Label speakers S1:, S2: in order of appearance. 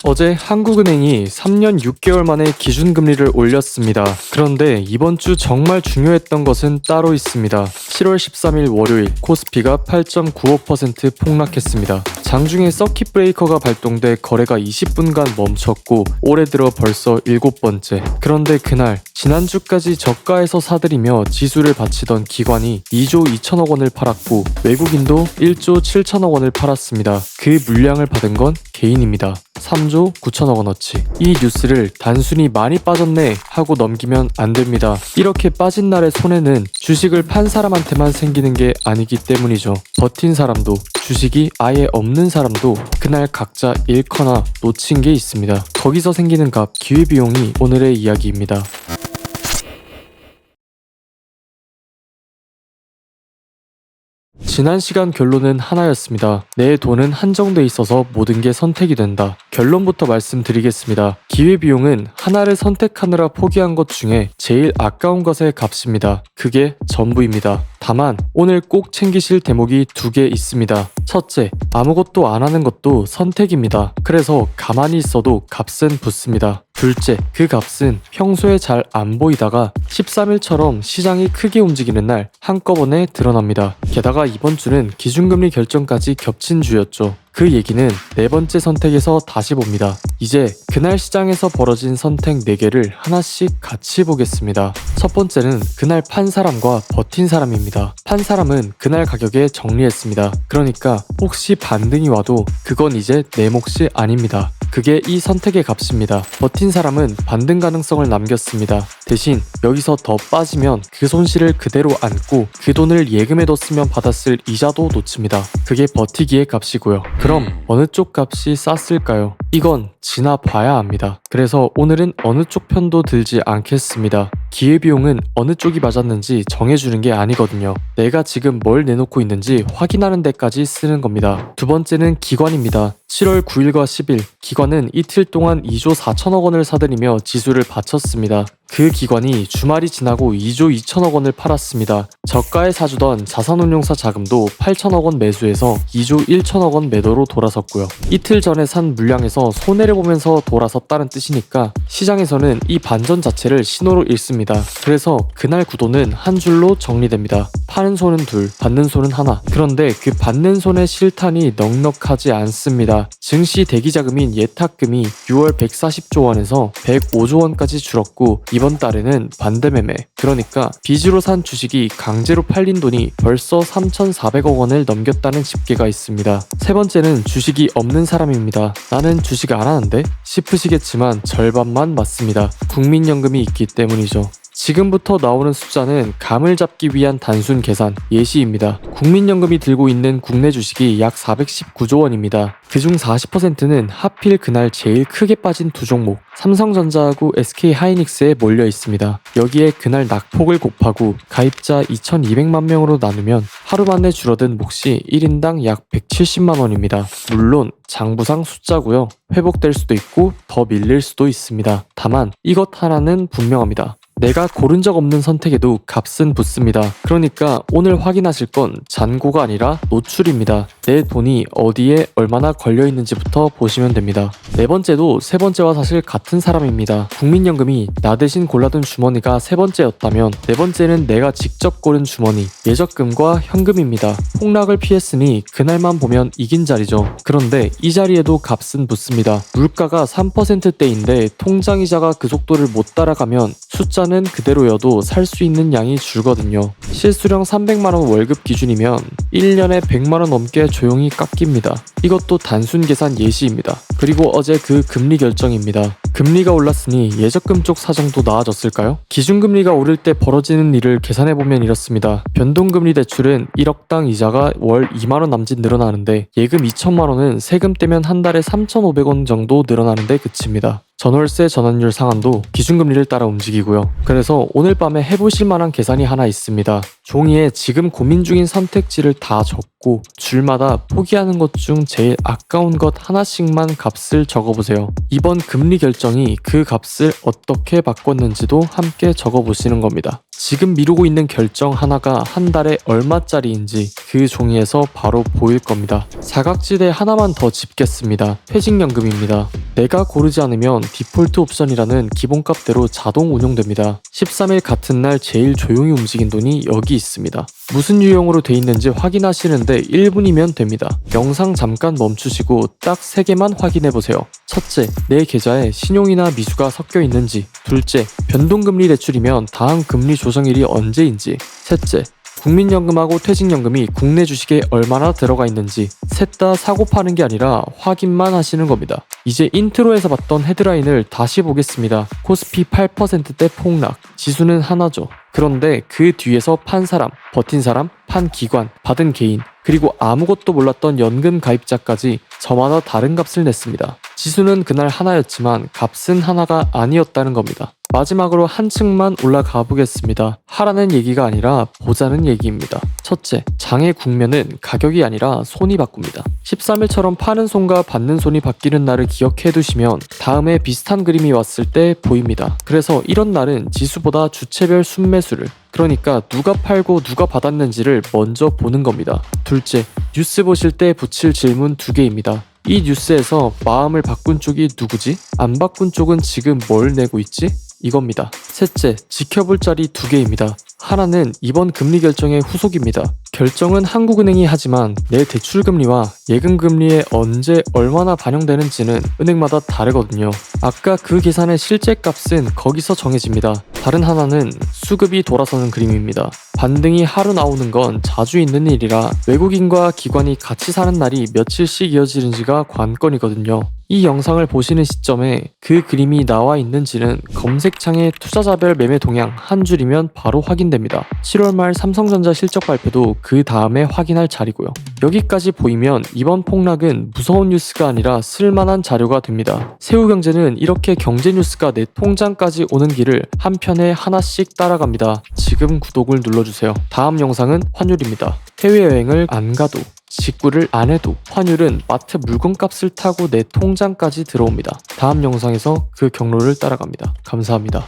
S1: 어제 한국은행이 3년 6개월 만에 기준금리를 올렸습니다. 그런데 이번 주 정말 중요했던 것은 따로 있습니다. 7월 13일 월요일 코스피가 8.95% 폭락했습니다. 장중에 서킷 브레이커가 발동돼 거래가 20분간 멈췄고 올해 들어 벌써 7번째. 그런데 그날 지난주까지 저가에서 사들이며 지수를 바치던 기관이 2조 2천억 원을 팔았고 외국인도 1조 7천억 원을 팔았습니다. 그 물량을 받은 건 개인입니다. 3조 9천억 원어치. 이 뉴스를 단순히 많이 빠졌네 하고 넘기면 안 됩니다. 이렇게 빠진 날의 손해는 주식을 판 사람한테만 생기는 게 아니기 때문이죠. 버틴 사람도 주식이 아예 없는 사람도 그날 각자 잃거나 놓친 게 있습니다. 거기서 생기는 값, 기회비용이 오늘의 이야기입니다. 지난 시간 결론은 하나였습니다. 내 돈은 한정돼 있어서 모든 게 선택이 된다. 결론부터 말씀드리겠습니다. 기회비용은 하나를 선택하느라 포기한 것 중에 제일 아까운 것의 값입니다. 그게 전부입니다. 다만 오늘 꼭 챙기실 대목이 2개 있습니다. 첫째, 아무것도 안 하는 것도 선택입니다. 그래서 가만히 있어도 값은 붙습니다. 둘째, 그 값은 평소에 잘 안 보이다가 13일처럼 시장이 크게 움직이는 날 한꺼번에 드러납니다. 게다가 이번 주는 기준금리 결정까지 겹친 주였죠. 그 얘기는 네 번째 선택에서 다시 봅니다. 이제 그날 시장에서 벌어진 선택 4개를 하나씩 같이 보겠습니다. 첫 번째는 그날 판 사람과 버틴 사람입니다. 판 사람은 그날 가격에 정리했습니다. 그러니까 혹시 반등이 와도 그건 이제 내 몫이 아닙니다. 그게 이 선택의 값입니다. 버틴 사람은 반등 가능성을 남겼습니다. 대신 여기서 더 빠지면 그 손실을 그대로 안고 그 돈을 예금에 뒀으면 받았을 이자도 놓칩니다. 그게 버티기의 값이고요. 그럼 어느 쪽 값이 쌌을까요? 이건 지나봐야 합니다. 그래서 오늘은 어느 쪽 편도 들지 않겠습니다. 기회비용은 어느 쪽이 맞았는지 정해주는 게 아니거든요. 내가 지금 뭘 내놓고 있는지 확인하는 데까지 쓰는 겁니다. 두 번째는 기관입니다. 7월 9일과 10일 기관은 이틀 동안 2조 4천억 원을 사들이며 지수를 바쳤습니다. 그 기관이 주말이 지나고 2조 2천억 원을 팔았습니다. 저가에 사주던 자산운용사 자금도 8천억 원 매수해서 2조 1천억 원 매도로 돌아섰고요. 이틀 전에 산 물량에서 손해를 보면서 돌아섰다는 뜻이니까 시장에서는 이 반전 자체를 신호로 읽습니다. 그래서 그날 구도는 한 줄로 정리됩니다. 파는 손은 둘, 받는 손은 하나. 그런데 그 받는 손의 실탄이 넉넉하지 않습니다. 증시 대기자금인 예탁금이 6월 140조 원에서 105조 원까지 줄었고 이번 달에는 반대매매, 그러니까 빚으로 산 주식이 강제로 팔린 돈이 벌써 3,400억 원을 넘겼다는 집계가 있습니다. 세 번째는 주식이 없는 사람입니다. 나는 주식 안 하는데? 싶으시겠지만 절반만 맞습니다. 국민연금이 있기 때문이죠. 지금부터 나오는 숫자는 감을 잡기 위한 단순 계산, 예시입니다. 국민연금이 들고 있는 국내 주식이 약 419조 원입니다. 그중 40%는 하필 그날 제일 크게 빠진 두 종목, 삼성전자하고 SK하이닉스에 몰려 있습니다. 여기에 그날 낙폭을 곱하고 가입자 2,200만 명으로 나누면 하루 만에 줄어든 몫이 1인당 약 170만 원입니다. 물론 장부상 숫자고요. 회복될 수도 있고 더 밀릴 수도 있습니다. 다만 이것 하나는 분명합니다. 내가 고른 적 없는 선택에도 값은 붙습니다. 그러니까 오늘 확인하실 건 잔고가 아니라 노출입니다. 내 돈이 어디에 얼마나 걸려있는지부터 보시면 됩니다. 네 번째도 세 번째와 사실 같은 사람입니다. 국민연금이 나 대신 골라둔 주머니가 세 번째였다면 네 번째는 내가 직접 고른 주머니, 예적금과 현금입니다. 폭락을 피했으니 그날만 보면 이긴 자리죠. 그런데 이 자리에도 값은 붙습니다. 물가가 3%대인데 통장이자가 그 속도를 못 따라가면 숫자는 그대로여도 살 수 있는 양이 줄거든요. 실수령 300만원 월급 기준이면 1년에 100만원 넘게 조용히 깎입니다. 이것도 단순 계산 예시입니다. 그리고 어제 그 금리 결정입니다. 금리가 올랐으니 예적금 쪽 사정도 나아졌을까요? 기준금리가 오를 때 벌어지는 일을 계산해보면 이렇습니다. 변동금리 대출은 1억당 이자가 월 2만원 남짓 늘어나는데 예금 2천만원은 세금 떼면 한 달에 3,500원 정도 늘어나는데 그칩니다. 전월세 전환율 상한도 기준금리를 따라 움직이고요. 그래서 오늘 밤에 해보실 만한 계산이 하나 있습니다. 종이에 지금 고민 중인 선택지를 다 적고 줄마다 포기하는 것 중 제일 아까운 것 하나씩만 값을 적어보세요. 이번 금리 결정이 그 값을 어떻게 바꿨는지도 함께 적어보시는 겁니다. 지금 미루고 있는 결정 하나가 한 달에 얼마짜리인지 그 종이에서 바로 보일 겁니다. 사각지대 하나만 더 짚겠습니다. 퇴직연금입니다. 내가 고르지 않으면 디폴트 옵션이라는 기본값대로 자동 운용됩니다. 13일 같은 날 제일 조용히 움직인 돈이 여기 있습니다. 무슨 유형으로 돼 있는지 확인하시는데 1분이면 됩니다. 영상 잠깐 멈추시고 딱 3개만 확인해보세요. 첫째, 내 계좌에 신용이나 미수가 섞여 있는지. 둘째, 변동금리 대출이면 다음 금리 조정일이 언제인지. 셋째, 국민연금하고 퇴직연금이 국내 주식에 얼마나 들어가 있는지. 셋 다 사고 파는 게 아니라 확인만 하시는 겁니다. 이제 인트로에서 봤던 헤드라인을 다시 보겠습니다. 코스피 8%대 폭락, 지수는 하나죠. 그런데 그 뒤에서 판 사람, 버틴 사람, 판 기관, 받은 개인, 그리고 아무것도 몰랐던 연금 가입자까지 저마다 다른 값을 냈습니다. 지수는 그날 하나였지만 값은 하나가 아니었다는 겁니다. 마지막으로 한 층만 올라가 보겠습니다. 하라는 얘기가 아니라 보자는 얘기입니다. 첫째, 장의 국면은 가격이 아니라 손이 바꿉니다. 13일처럼 파는 손과 받는 손이 바뀌는 날을 기억해 두시면 다음에 비슷한 그림이 왔을 때 보입니다. 그래서 이런 날은 지수보다 주체별 순매수를, 그러니까 누가 팔고 누가 받았는지를 먼저 보는 겁니다. 둘째, 뉴스 보실 때 붙일 질문 2개입니다. 이 뉴스에서 마음을 바꾼 쪽이 누구지? 안 바꾼 쪽은 지금 뭘 내고 있지? 이겁니다. 셋째, 지켜볼 자리 2개입니다. 하나는 이번 금리 결정의 후속입니다. 결정은 한국은행이 하지만 내 대출금리와 예금금리에 언제 얼마나 반영되는지는 은행마다 다르거든요. 아까 그 계산의 실제 값은 거기서 정해집니다. 다른 하나는 수급이 돌아서는 그림입니다. 반등이 하루 나오는 건 자주 있는 일이라 외국인과 기관이 같이 사는 날이 며칠씩 이어지는지가 관건이거든요. 이 영상을 보시는 시점에 그 그림이 나와 있는지는 검색창에 투자자별 매매 동향 한 줄이면 바로 확인됩니다. 7월 말 삼성전자 실적 발표도 그 다음에 확인할 자리고요. 여기까지 보이면 이번 폭락은 무서운 뉴스가 아니라 쓸만한 자료가 됩니다. 새우경제는 이렇게 경제 뉴스가 내 통장까지 오는 길을 한 편에 하나씩 따라갑니다. 지금 구독을 눌러주세요. 다음 영상은 환율입니다. 해외여행을 안 가도, 직구를 안 해도 환율은 마트 물건값을 타고 내 통장까지 들어옵니다. 다음 영상에서 그 경로를 따라갑니다. 감사합니다.